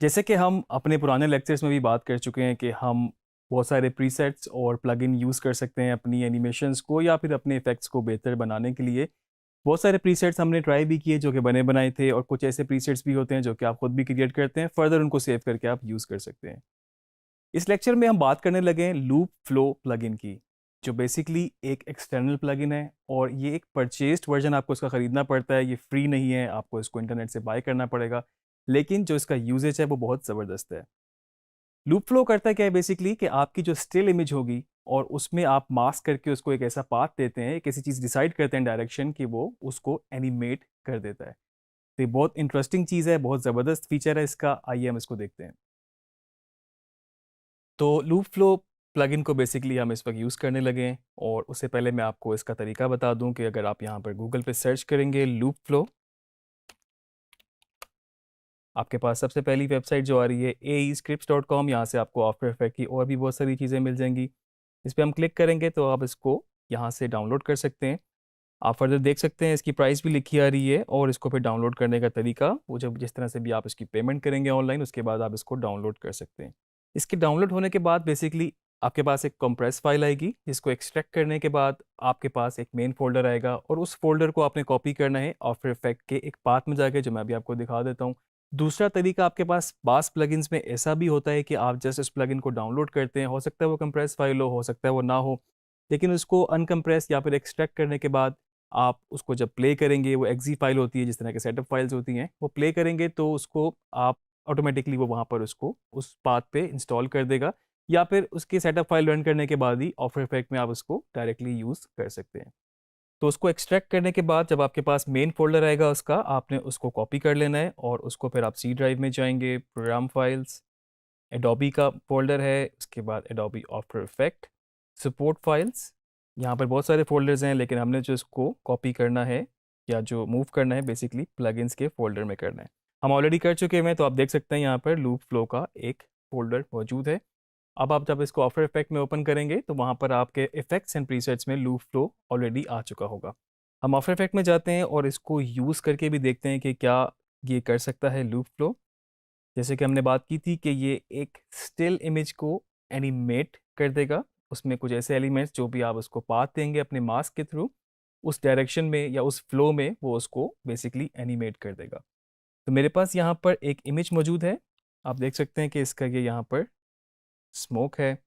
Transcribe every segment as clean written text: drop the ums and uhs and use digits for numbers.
जैसे कि हम अपने पुराने लेक्चर्स में भी बात कर चुके हैं कि हम बहुत सारे प्रीसेट्स और प्लगइन यूज़ कर सकते हैं अपनी एनिमेशंस को या फिर अपने इफेक्ट्स को बेहतर बनाने के लिए। बहुत सारे प्रीसेट्स हमने ट्राई भी किए जो कि बने बनाए थे, और कुछ ऐसे प्रीसेट्स भी होते हैं जो कि आप खुद भी क्रिएट करते हैं, फर्दर उनको सेव करके आप यूज़ कर सकते हैं। इस लेक्चर में हम बात करने लगे हैं लूप फ्लो प्लगइन की, जो बेसिकली एक एक्सटर्नल प्लगइन है, और ये एक परचेस्ड वर्जन आपको इसका ख़रीदना पड़ता है। ये फ्री नहीं है, आपको इसको इंटरनेट से बाय करना पड़ेगा, लेकिन जो इसका यूजेज है वो बहुत ज़बरदस्त है। लूप फ्लो करता क्या है बेसिकली कि आपकी जो स्टिल इमेज होगी और उसमें आप मास्क करके उसको एक ऐसा पाथ देते हैं, एक ऐसी चीज़ डिसाइड करते हैं डायरेक्शन कि वो उसको एनिमेट कर देता है। तो ये बहुत इंटरेस्टिंग चीज़ है, बहुत ज़बरदस्त फीचर है इसका। आइए हम इसको देखते हैं। तो लूप फ्लो प्लगइन को बेसिकली हम इस वक्त यूज़ करने लगे हैं, और उससे पहले मैं आपको इसका तरीका बता दूं कि अगर आप यहाँ पर गूगल पे सर्च करेंगे लूप फ्लो, आपके पास सबसे पहली वेबसाइट जो आ रही है aescripts.com, यहाँ से आपको आफ्टर इफेक्ट की और भी बहुत सारी चीज़ें मिल जाएंगी। इस पर हम क्लिक करेंगे तो आप इसको यहाँ से डाउनलोड कर सकते हैं। आप फर्दर देख सकते हैं इसकी प्राइस भी लिखी आ रही है, और इसको फिर डाउनलोड करने का तरीका वो जब जिस तरह से भी आप इसकी पेमेंट करेंगे ऑनलाइन, उसके बाद आप इसको डाउनलोड कर सकते हैं। इसके डाउनलोड होने के बाद बेसिकली आपके पास एक कंप्रेस फाइल आएगी, जिसको एक्सट्रैक्ट करने के बाद आपके पास एक मेन फोल्डर आएगा, और उस फोल्डर को आपने कॉपी करना है आफ्टर इफेक्ट के एक पाथ में जाके, जो मैं अभी आपको दिखा देता हूँ। दूसरा तरीका आपके पास बास प्लगइन्स में ऐसा भी होता है कि आप जस्ट इस प्लगइन को डाउनलोड करते हैं, हो सकता है वो कंप्रेस फाइल हो सकता है वो ना हो, लेकिन उसको अनकम्प्रेस या फिर एक्सट्रैक्ट करने के बाद आप उसको जब प्ले करेंगे, वो एक्जी फाइल होती है, जिस तरह के सेटअप फाइल्स होती हैं, वो प्ले करेंगे तो उसको आप ऑटोमेटिकली वो वहाँ पर उसको उस पाथ पे इंस्टॉल कर देगा, या फिर उसकी सेटअप फाइल रन करने के बाद ही आफ्टर इफेक्ट में आप उसको डायरेक्टली यूज़ कर सकते हैं। तो उसको एक्सट्रैक्ट करने के बाद जब आपके पास मेन फोल्डर आएगा उसका, आपने उसको कॉपी कर लेना है, और उसको फिर आप सी ड्राइव में जाएंगे, प्रोग्राम फाइल्स, एडोबी का फोल्डर है, उसके बाद Adobe after effect, support files. यहाँ पर बहुत सारे फोल्डर्स हैं, लेकिन हमने जो इसको कॉपी करना है या जो मूव करना है बेसिकली प्लगइन्स के फोल्डर में करना है। हम ऑलरेडी कर चुके हैं, तो आप देख सकते हैं यहाँ पर लूप फ्लो का एक फोल्डर मौजूद है। अब आप जब इसको आफ्टर इफेक्ट में ओपन करेंगे तो वहाँ पर आपके इफेक्ट्स एंड प्रीसेट्स में लूप फ्लो ऑलरेडी आ चुका होगा। हम आफ्टर इफेक्ट में जाते हैं और इसको यूज़ करके भी देखते हैं कि क्या ये कर सकता है लूप फ्लो। जैसे कि हमने बात की थी कि ये एक स्टिल इमेज को एनिमेट कर देगा। उसमें कुछ ऐसे एलिमेंट्स जो भी आप उसको पाथ देंगे अपने मास्क के थ्रू, उस डायरेक्शन में या उस फ्लो में वो उसको बेसिकली एनिमेट कर देगा। तो मेरे पास यहाँ पर एक इमेज मौजूद है। आप देख सकते हैं कि इसका ये यहाँ पर स्मोक है,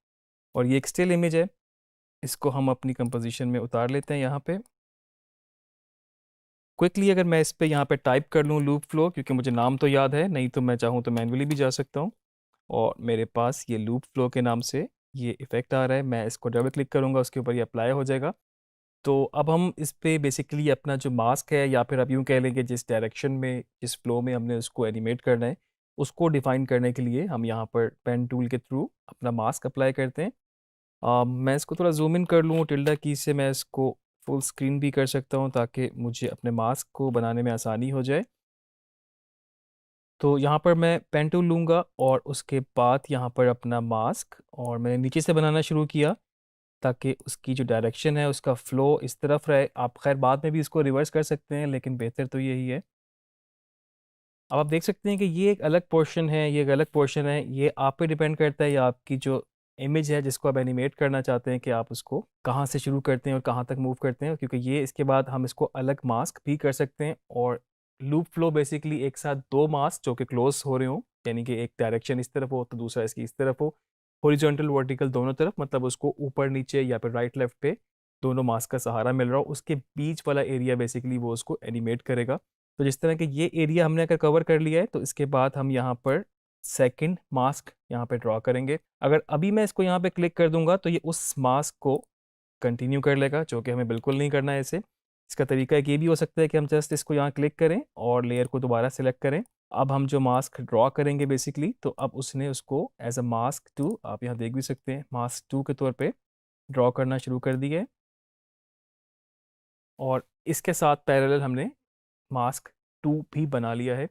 और ये एक स्टिल इमेज है। इसको हम अपनी कंपोजिशन में उतार लेते हैं यहाँ पे क्विकली। अगर मैं इस पे यहाँ पे टाइप कर लूँ लूप फ्लो, क्योंकि मुझे नाम तो याद है, नहीं तो मैं चाहूँ तो मैन्युअली भी जा सकता हूँ, और मेरे पास ये लूप फ्लो के नाम से ये इफेक्ट आ रहा है। मैं इसको डबल क्लिक करूँगा, उसके ऊपर ये अप्लाई हो जाएगा। तो अब हम इस पे बेसिकली अपना जो मास्क है, या फिर आप यूँ कह लेंगे जिस डायरेक्शन में जिस फ्लो में हमने उसको एनिमेट करना है, उसको डिफाइन करने के लिए हम यहाँ पर पेन टूल के थ्रू अपना मास्क अप्लाई करते हैं। मैं इसको थोड़ा जूम इन कर लूँ टिल्डा की से, मैं इसको फुल स्क्रीन भी कर सकता हूँ ताकि मुझे अपने मास्क को बनाने में आसानी हो जाए। तो यहाँ पर मैं पेन टूल लूँगा, और उसके बाद यहाँ पर अपना मास्क, और मैंने नीचे से बनाना शुरू किया ताकि उसकी जो डायरेक्शन है उसका फ़्लो इस तरफ रहे। आप खैर बाद में भी इसको रिवर्स कर सकते हैं, लेकिन बेहतर तो यही है। अब आप देख सकते हैं कि ये एक अलग पोर्शन है, ये एक अलग पोर्शन है। ये आप पे डिपेंड करता है, या आपकी जो इमेज है जिसको आप एनिमेट करना चाहते हैं, कि आप उसको कहाँ से शुरू करते हैं और कहाँ तक मूव करते हैं, क्योंकि ये इसके बाद हम इसको अलग मास्क भी कर सकते हैं। और लूप फ्लो बेसिकली एक साथ दो मास्क जो कि क्लोज हो रहे हों, यानी कि एक डायरेक्शन इस तरफ हो तो दूसरा इसकी इस तरफ हो, हॉरिजॉन्टल वर्टिकल दोनों तरफ, मतलब उसको ऊपर नीचे या फिर राइट लेफ्ट पे दोनों मास्क का सहारा मिल रहा हो, उसके बीच वाला एरिया बेसिकली वो उसको एनिमेट करेगा। तो जिस तरह के ये एरिया हमने अगर कवर कर लिया है, तो इसके बाद हम यहाँ पर सेकंड मास्क यहाँ पे ड्रॉ करेंगे। अगर अभी मैं इसको यहाँ पे क्लिक कर दूंगा तो ये उस मास्क को कंटिन्यू कर लेगा, जो कि हमें बिल्कुल नहीं करना है इसे। इसका तरीका एक ये भी हो सकता है कि हम जस्ट इसको यहाँ क्लिक करें और लेयर को दोबारा सेलेक्ट करें। अब हम जो मास्क ड्रॉ करेंगे बेसिकली, तो अब उसने उसको एज अ मास्क टू, आप यहाँ देख भी सकते हैं, मास्क टू के तौर पे ड्रॉ करना शुरू कर दिया है। और इसके साथ पैरेलल हमने मास्क टू भी बना लिया है।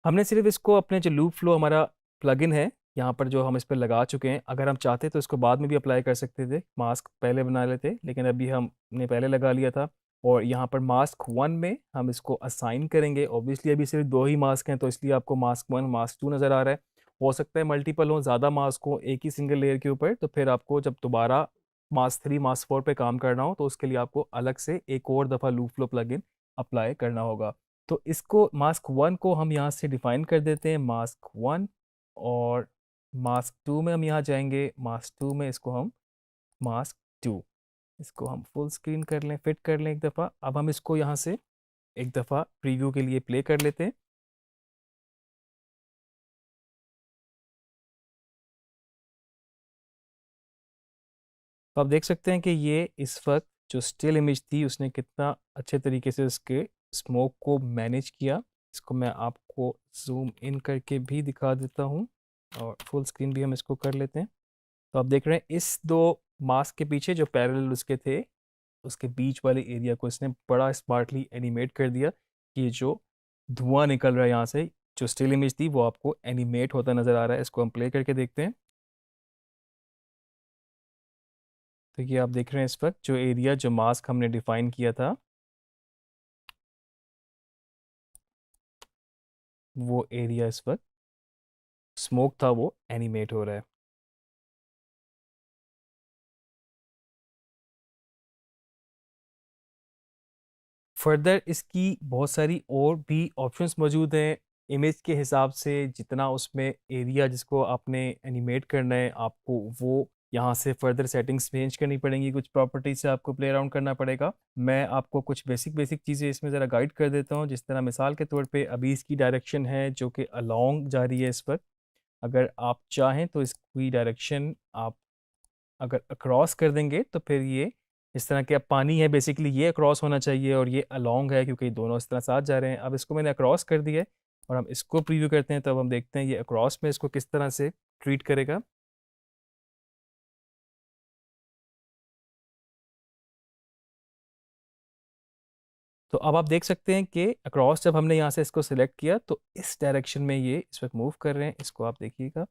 हमने सिर्फ इसको अपने जो लूप फ्लो हमारा प्लगइन है यहाँ पर जो हम इस पर लगा चुके हैं, अगर हम चाहते तो इसको बाद में भी अप्लाई कर सकते थे, मास्क पहले बना लेते, लेकिन अभी हमने पहले लगा लिया था। और यहाँ पर मास्क वन में हम इसको असाइन करेंगे। ऑब्वियसली अभी सिर्फ दो ही मास्क हैं, तो इसलिए आपको मास्क वन मास्क टू नज़र आ रहा है। हो सकता है मल्टीपल हो, ज़्यादा मास्क हो एक ही सिंगल लेयर के ऊपर, तो फिर आपको जब दोबारा मास्क 3 मास्क 4 पे काम करना हो तो उसके लिए आपको अलग से एक और दफ़ा लूप फ्लो प्लगइन अप्लाई करना होगा। तो इसको मास्क 1 को हम यहाँ से डिफाइन कर देते हैं, मास्क 1। और मास्क 2 में हम यहाँ जाएंगे, मास्क 2 में इसको हम मास्क 2, इसको हम फुल स्क्रीन कर लें, फिट कर लें एक दफ़ा। अब हम इसको यहाँ से एक दफ़ा प्रीव्यू के लिए प्ले कर लेते हैं। तो आप देख सकते हैं कि ये इस वक्त जो स्टिल इमेज थी उसने कितना अच्छे तरीके से उसके स्मोक को मैनेज किया। इसको मैं आपको जूम इन करके भी दिखा देता हूँ और फुल स्क्रीन भी हम इसको कर लेते हैं। तो आप देख रहे हैं इस दो मास्क के पीछे जो पैरेलल उसके थे, उसके बीच वाले एरिया को इसने बड़ा स्मार्टली एनिमेट कर दिया कि ये जो धुआं निकल रहा है यहाँ से, जो स्टिल इमेज थी वो आपको एनिमेट होता नज़र आ रहा है। इसको हम प्ले करके देखते हैं। तो ये आप देख रहे हैं इस वक्त जो एरिया, जो मास्क हमने डिफाइन किया था, वो एरिया इस वक्त स्मोक था वो एनिमेट हो रहा है। फर्दर इसकी बहुत सारी और भी ऑप्शंस मौजूद हैं। इमेज के हिसाब से जितना उसमें एरिया जिसको आपने एनिमेट करना है, आपको वो यहाँ से फर्दर सेटिंग्स चेंज करनी पड़ेंगी, कुछ प्रॉपर्टीज से आपको प्ले अराउंड करना पड़ेगा। मैं आपको कुछ बेसिक बेसिक चीज़ें इसमें ज़रा गाइड कर देता हूँ। जिस तरह मिसाल के तौर पे अभी इसकी डायरेक्शन है जो कि अलोंग जा रही है इस वक्त। अगर आप चाहें तो इसकी डायरेक्शन आप अगर अक्रॉस कर देंगे तो फिर ये इस तरह के, अब पानी है बेसिकली, ये अक्रॉस होना चाहिए और ये अलोंग है क्योंकि दोनों इस तरह साथ जा रहे हैं। अब इसको मैंने अक्रॉस कर दिया है और हम इसको प्रीव्यू करते हैं, तब हम देखते हैं ये अक्रॉस में इसको किस तरह से ट्रीट करेगा। तो अब आप देख सकते हैं कि अक्रॉस जब हमने यहाँ से इसको सिलेक्ट किया तो इस डायरेक्शन में ये इस वक्त मूव कर रहे हैं। इसको आप देखिएगा,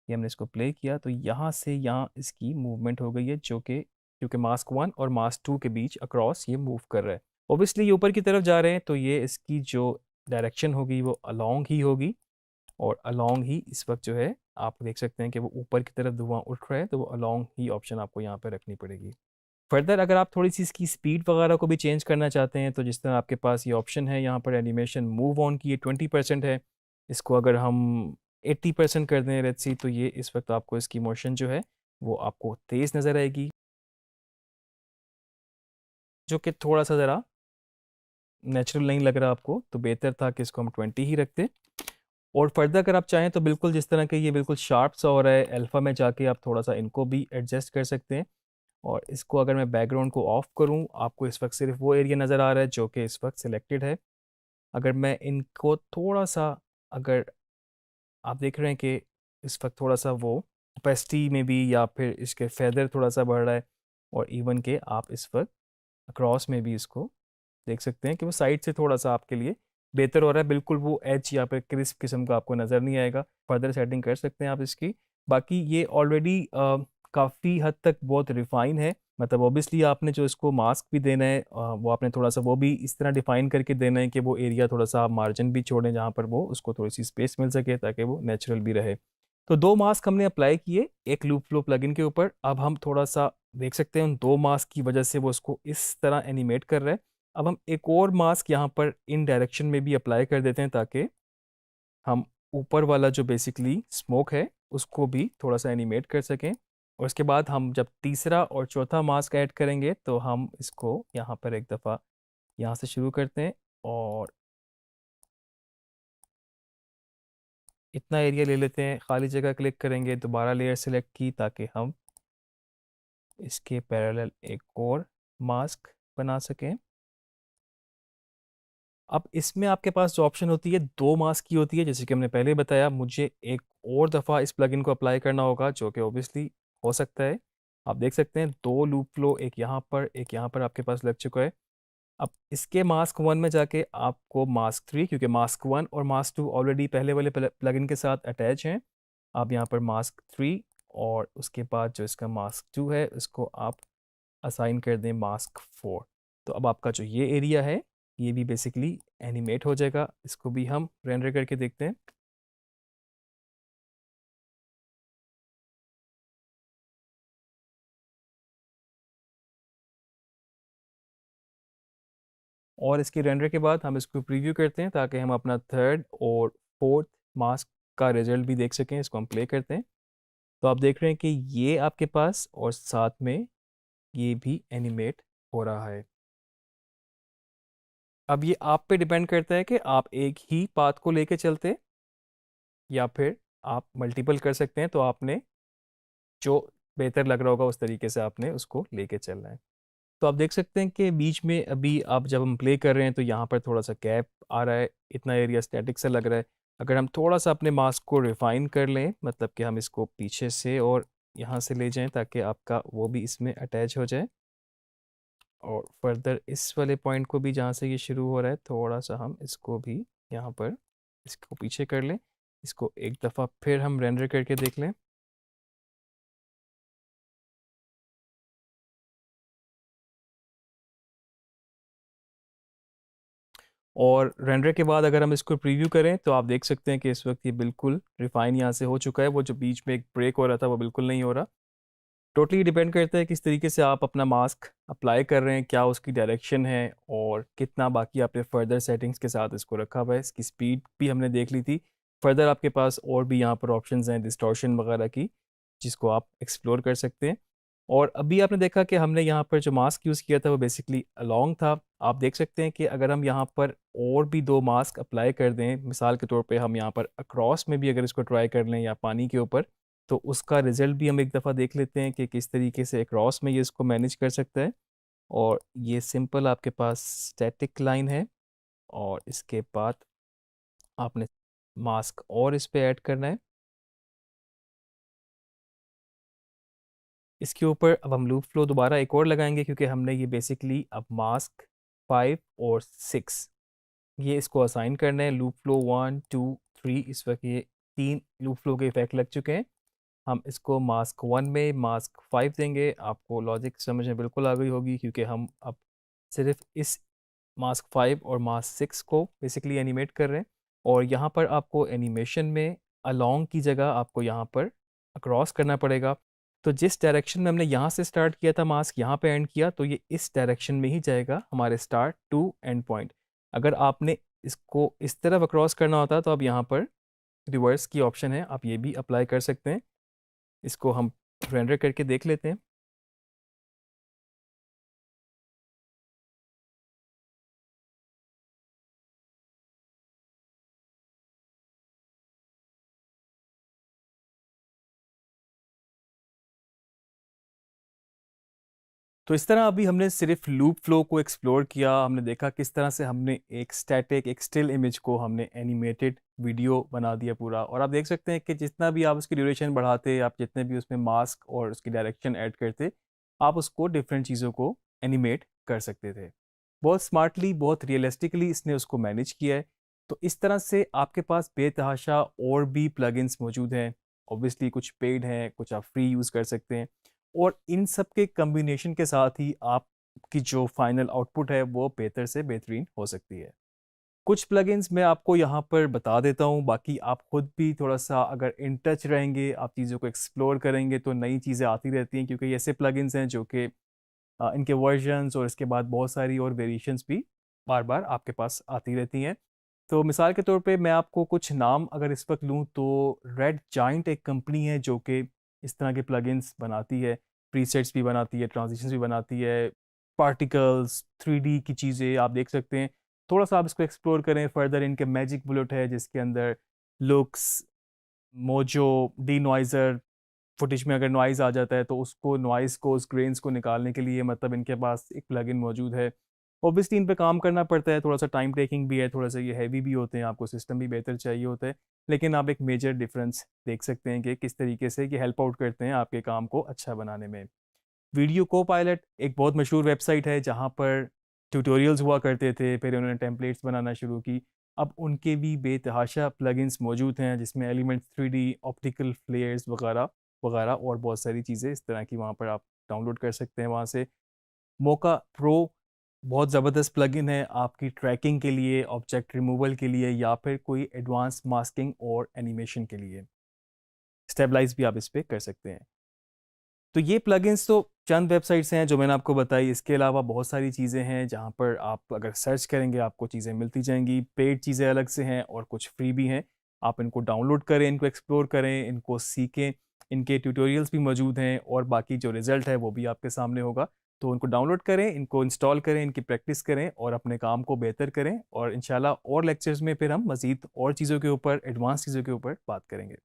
ये हमने इसको प्ले किया तो यहाँ से यहाँ इसकी मूवमेंट हो गई है, जो कि क्योंकि मास्क 1 और मास्क 2 के बीच अक्रॉस ये मूव कर रहा है। ओबियसली ये ऊपर की तरफ जा रहे हैं तो ये इसकी जो डायरेक्शन होगी वो अलोंग ही होगी, और अलोंग ही इस वक्त जो है आप देख सकते हैं कि वो ऊपर की तरफ धुआं उठ रहा है, तो वो अलोंग ही ऑप्शन आपको यहाँ पर रखनी पड़ेगी। फर्दर अगर आप थोड़ी सी इसकी स्पीड वगैरह को भी चेंज करना चाहते हैं तो जिस तरह आपके पास ये ऑप्शन है यहाँ पर एनिमेशन मूव ऑन की, ये 20% है। इसको अगर हम 80% कर दें लेट्स सी, तो ये इस वक्त आपको इसकी मोशन जो है वो आपको तेज़ नज़र आएगी, जो कि थोड़ा सा ज़रा नेचुरल नहीं लग रहा आपको, तो बेहतर था कि इसको हम 20 ही रखते। और फर्दर अगर आप चाहें तो बिल्कुल जिस तरह के ये बिल्कुल शार्प सा हो रहा है, अल्फ़ा में जाके आप थोड़ा सा इनको भी एडजस्ट कर सकते हैं। और इसको अगर मैं बैकग्राउंड को ऑफ करूं, आपको इस वक्त सिर्फ वो एरिया नज़र आ रहा है जो कि इस वक्त सिलेक्टेड है। अगर मैं इनको थोड़ा सा, अगर आप देख रहे हैं कि इस वक्त थोड़ा सा वो ओपेसिटी में भी या फिर इसके फेदर थोड़ा सा बढ़ रहा है, और इवन के आप इस वक्त अक्रॉस में भी इसको देख सकते हैं कि वो साइड से थोड़ा सा आपके लिए बेहतर हो रहा है। बिल्कुल वो एज या फिर क्रिस्प किस्म का आपको नज़र नहीं आएगा। फर्दर सेटिंग कर सकते हैं आप इसकी। बाकी ये ऑलरेडी काफ़ी हद तक बहुत रिफाइन है। मतलब ओबियसली आपने जो इसको मास्क भी देना है वो आपने थोड़ा सा वो भी इस तरह डिफाइन करके देना है कि वो एरिया थोड़ा सा आप मार्जिन भी छोड़ें जहाँ पर वो उसको थोड़ी सी स्पेस मिल सके ताकि वो नेचुरल भी रहे। तो दो मास्क हमने अप्लाई किए एक लूप फ्लो प्लगइन के ऊपर। अब हम थोड़ा सा देख सकते हैं उन दो मास्क की वजह से वो उसको इस तरह एनिमेट कर रहा है। अब हम एक और मास्क यहाँ पर इन डायरेक्शन में भी अप्लाई कर देते हैं ताकि हम ऊपर वाला जो बेसिकली स्मोक है उसको भी थोड़ा सा एनिमेट कर सकें। और उसके बाद हम जब तीसरा और चौथा मास्क ऐड करेंगे तो हम इसको यहाँ पर एक दफ़ा यहाँ से शुरू करते हैं और इतना एरिया ले लेते हैं, खाली जगह क्लिक करेंगे, दोबारा लेयर सेलेक्ट की ताकि हम इसके पैरेलल एक और मास्क बना सकें। अब इसमें आपके पास जो ऑप्शन होती है दो मास्क की होती है, जैसे कि हमने पहले बताया मुझे एक और दफ़ा इस प्लगइन को अप्लाई करना होगा जो कि ओबियसली हो सकता है। आप देख सकते हैं दो लूप फ्लो, एक यहाँ पर एक यहाँ पर आपके पास लग चुका है। अब इसके मास्क 1 में जाके आपको मास्क 3, क्योंकि मास्क 1 और मास्क 2 ऑलरेडी पहले वाले प्लगइन के साथ अटैच हैं, आप यहाँ पर मास्क 3 और उसके बाद जो इसका मास्क 2 है उसको आप असाइन कर दें मास्क 4। तो अब आपका जो ये एरिया है ये भी बेसिकली एनिमेट हो जाएगा। इसको भी हम रेंडर करके देखते हैं। और इसकी रेंडर के बाद हम इसको प्रीव्यू करते हैं ताकि हम अपना थर्ड और फोर्थ मास्क का रिजल्ट भी देख सकें। इसको हम प्ले करते हैं तो आप देख रहे हैं कि ये आपके पास और साथ में ये भी एनिमेट हो रहा है। अब ये आप पे डिपेंड करता है कि आप एक ही पाथ को लेके चलते या फिर आप मल्टीपल कर सकते हैं, तो आपने जो बेहतर लग रहा होगा उस तरीके से आपने उसको लेके चलना है। तो आप देख सकते हैं कि बीच में अभी आप जब हम प्ले कर रहे हैं तो यहाँ पर थोड़ा सा गैप आ रहा है, इतना एरिया स्टैटिक सा लग रहा है। अगर हम थोड़ा सा अपने मास्क को रिफाइन कर लें, मतलब कि हम इसको पीछे से और यहाँ से ले जाएं ताकि आपका वो भी इसमें अटैच हो जाए, और फर्दर इस वाले पॉइंट को भी जहाँ से ये शुरू हो रहा है थोड़ा सा हम इसको भी यहाँ पर इसको पीछे कर लें। इसको एक दफ़ा फिर हम रेंडर करके देख लें। और रेंडर के बाद अगर हम इसको प्रीव्यू करें तो आप देख सकते हैं कि इस वक्त ये बिल्कुल रिफाइन यहाँ से हो चुका है। वो जो बीच में एक ब्रेक हो रहा था वो बिल्कुल नहीं हो रहा। टोटली डिपेंड करता है किस तरीके से आप अपना मास्क अप्लाई कर रहे हैं, क्या उसकी डायरेक्शन है और कितना बाकी आपने फर्दर सेटिंग्स के साथ इसको रखा हुआ है। इसकी स्पीड भी हमने देख ली थी। फर्दर आपके पास और भी यहाँ पर ऑप्शंस हैं डिस्टॉर्शन वगैरह की, जिसको आप एक्सप्लोर कर सकते हैं। और अभी आपने देखा कि हमने यहाँ पर जो मास्क यूज़ किया था वो बेसिकली अलोंग था। आप देख सकते हैं कि अगर हम यहाँ पर और भी दो मास्क अप्लाई कर दें, मिसाल के तौर पे हम यहाँ पर अक्रॉस में भी अगर इसको ट्राई कर लें या पानी के ऊपर, तो उसका रिज़ल्ट भी हम एक दफ़ा देख लेते हैं कि किस तरीके से अक्रॉस में ये इसको मैनेज कर सकता है। और ये सिंपल आपके पास स्टैटिक लाइन है और इसके बाद आपने मास्क और इस पे ऐड करना है। इसके ऊपर अब हम लूप फ्लो दोबारा एक और लगाएंगे क्योंकि हमने ये बेसिकली अब मास्क 5 और 6 ये इसको असाइन करना है। लूप फ्लो 1 2 3 इस वक्त ये 3 लूप फ्लो के इफेक्ट लग चुके हैं। हम इसको मास्क 1 में मास्क 5 देंगे। आपको लॉजिक समझ में बिल्कुल आ गई होगी क्योंकि हम अब सिर्फ इस मास्क 5 और मास्क 6 को बेसिकली एनिमेट कर रहे हैं। और यहाँ पर आपको एनिमेशन में अलोंग की जगह आपको यहाँ पर अक्रॉस करना पड़ेगा। तो जिस डायरेक्शन में हमने यहाँ से स्टार्ट किया था मास्क यहाँ पे एंड किया, तो ये इस डायरेक्शन में ही जाएगा हमारे स्टार्ट टू एंड पॉइंट। अगर आपने इसको इस तरफ अक्रॉस करना होता तो अब यहाँ पर रिवर्स की ऑप्शन है, आप ये भी अप्लाई कर सकते हैं। इसको हम रेंडर करके देख लेते हैं। तो इस तरह अभी हमने सिर्फ लूप फ्लो को एक्सप्लोर किया। हमने देखा किस तरह से हमने एक स्टैटिक एक स्टिल इमेज को हमने एनिमेटेड वीडियो बना दिया पूरा। और आप देख सकते हैं कि जितना भी आप उसकी ड्यूरेशन बढ़ाते, आप जितने भी उसमें मास्क और उसकी डायरेक्शन ऐड करते, आप उसको डिफरेंट चीज़ों को एनिमेट कर सकते थे। बहुत स्मार्टली, बहुत रियलिस्टिकली इसने उसको मैनेज किया है। तो इस तरह से आपके पास बेतहाशा और भी प्लगइन्स मौजूद हैं। ऑब्वियसली कुछ पेड हैं, कुछ आप फ्री यूज़ कर सकते हैं। और इन सब के कम्बिनेशन के साथ ही आपकी जो फाइनल आउटपुट है वो बेहतर से बेहतरीन हो सकती है। कुछ प्लगइन्स मैं आपको यहाँ पर बता देता हूँ, बाकी आप खुद भी थोड़ा सा अगर इन टच रहेंगे, आप चीज़ों को एक्सप्लोर करेंगे तो नई चीज़ें आती रहती हैं, क्योंकि ऐसे प्लगइन्स हैं जो कि इनके वर्जन्स और इसके बाद बहुत सारी और वेरिएशंस भी बार बार आपके पास आती रहती हैं। तो मिसाल के तौर पे मैं आपको कुछ नाम अगर इस वक्त लूँ तो रेड जाइंट एक कंपनी है जो कि इस तरह के प्लगइन्स बनाती है, प्रीसेट्स भी बनाती है, ट्रांजिशंस भी बनाती है, पार्टिकल्स 3D की चीज़ें आप देख सकते हैं। थोड़ा सा आप इसको एक्सप्लोर करें फर्दर। इनके मैजिक बुलेट है जिसके अंदर लुक्स, मोजो, डी नॉइज़र, फुटेज में अगर नॉइज़ आ जाता है तो उसको नॉइज़ को, उस ग्रेन्स को निकालने के लिए मतलब इनके पास एक प्लगइन मौजूद है। ऑब्वियसली इन पे काम करना पड़ता है, थोड़ा सा टाइम टेकिंग भी है, थोड़ा सा ये हैवी भी होते हैं, आपको सिस्टम भी बेहतर चाहिए होता है। लेकिन आप एक मेजर डिफरेंस देख सकते हैं कि किस तरीके से ये हेल्प आउट करते हैं आपके काम को अच्छा बनाने में। वीडियो को पायलट एक बहुत मशहूर वेबसाइट है जहाँ पर ट्यूटोरियल्स हुआ करते थे, फिर उन्होंने टेम्पलेट्स बनाना शुरू की। अब उनके भी बेतहाशा प्लगइन्स मौजूद हैं जिसमें एलिमेंट 3D, ऑप्टिकल फ्लेयर्स वगैरह वगैरह और बहुत सारी चीज़ें इस तरह की वहाँ पर आप डाउनलोड कर सकते हैं वहाँ से। मोका प्रो बहुत ज़बरदस्त प्लगइन है आपकी ट्रैकिंग के लिए, ऑब्जेक्ट रिमूवल के लिए या फिर कोई एडवांस मास्किंग और एनिमेशन के लिए। स्टेबलाइज भी आप इस पर कर सकते हैं। तो ये प्लगइन्स तो चंद वेबसाइट्स हैं जो मैंने आपको बताई। इसके अलावा बहुत सारी चीज़ें हैं जहाँ पर आप अगर सर्च करेंगे आपको चीज़ें मिलती जाएंगी। पेड चीज़ें अलग से हैं और कुछ फ्री भी हैं। आप इनको डाउनलोड करें, इनको एक्सप्लोर करें, इनको सीखें। इनके ट्यूटोरियल्स भी मौजूद हैं और बाकी जो रिज़ल्ट है वो भी आपके सामने होगा। तो उनको डाउनलोड करें, इनको इंस्टॉल करें, इनकी प्रैक्टिस करें और अपने काम को बेहतर करें। और इंशाल्लाह और लेक्चर्स में फिर हम मज़ीद और चीज़ों के ऊपर, एडवांस चीज़ों के ऊपर बात करेंगे।